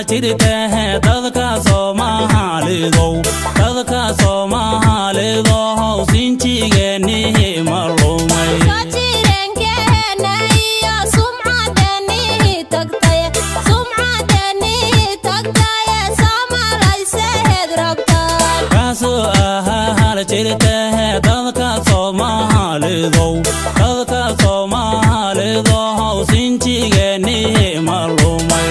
jiritahay dadka Soomaalidu sinjigeeni malumay jirankeena iyo sumcadeeni tagtay Soomaaliyeed rabtaan kaasoo hal jiritahay dadka Soomaalidu sinjigeeni malumay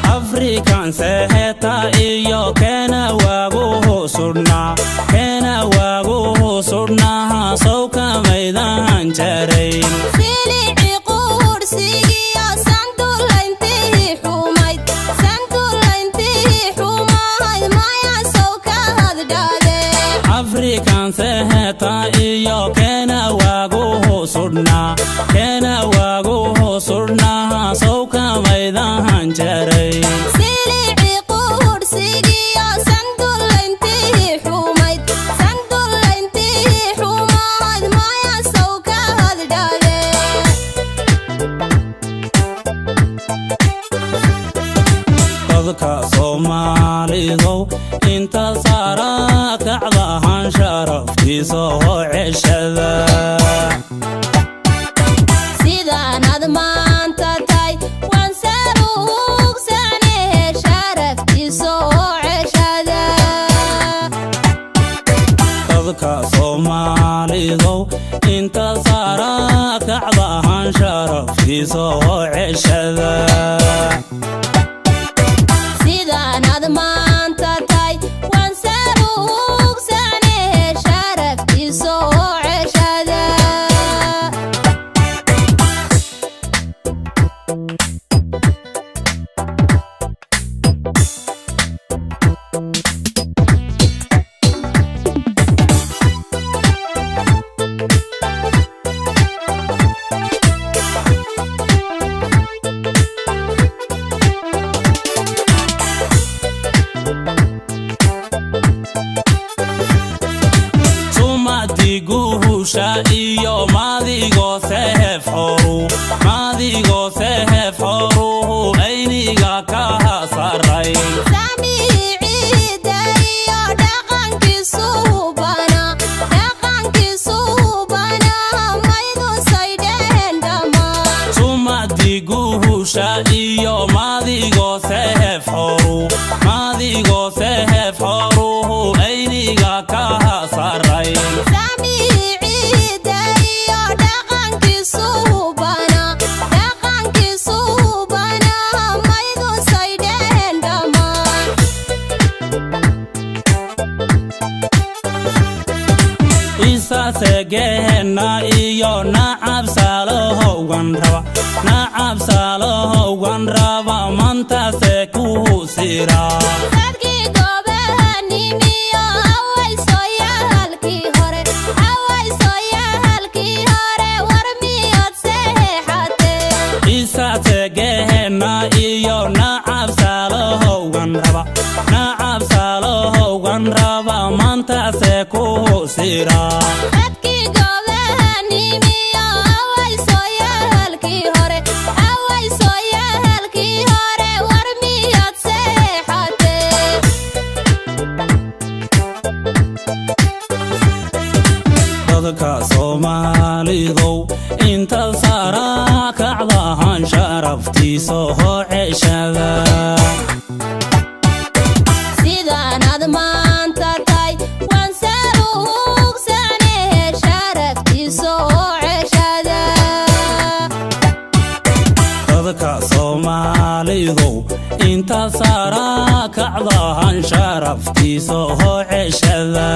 African seheta iyo kena wagu surna sawka maydan jaray silici qursigiyo sanduulayntii xumayd maya sawka hadhaade African seheta iyo kena wagu surna sawka maydan jaray silici qursigiyo sanduulayntii xumayd maya sawka hadhaade dadka Soomaalidu inta saara kacdahan sharaftiisa oo ceshada sidaanad maanta tahay waan saruugsanee sharaftiisa oo ceshada dadka Soomaalidu inta saara kacdahan sharaftiisa oo ceshada sidaanad maanta tahay waan saruugsanee sharaftiisa oo ceshada iyo maadigo sehef horu ayniga ka saray samiiciida iyo dhaqankiisu bana maydun saydheen dhammaan sumadiguhusha iyo maadigo sehef horu ayniga ka saray Isasegena iyo nacab salahowan raba mantase ku sira dadkii gobahanimiyo hawaysoyaalkii hore war miyaad seexatee Isasegena iyo nacab salahowan raba mantase ku sira dadkii gobahanimiyo hawaysoyaalkii hore war miyaad seexatee dadka Soomaalidu inta saara kacdahan sharaftiisa oo ceshada sidaanad maanta tahay waan saruugsanee sharaftiisa oo ceshada dadka Soomaalidu inta saara kacdahan sharaftiisa soo ceshada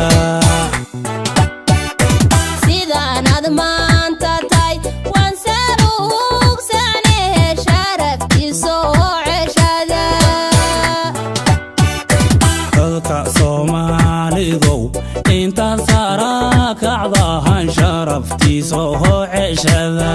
sidaan aad maanta tahay waan saluugsane sharaftiisa oo ceshada dadka Soomaalidow intaan sara kacdahan sharaftiisa oo ceshada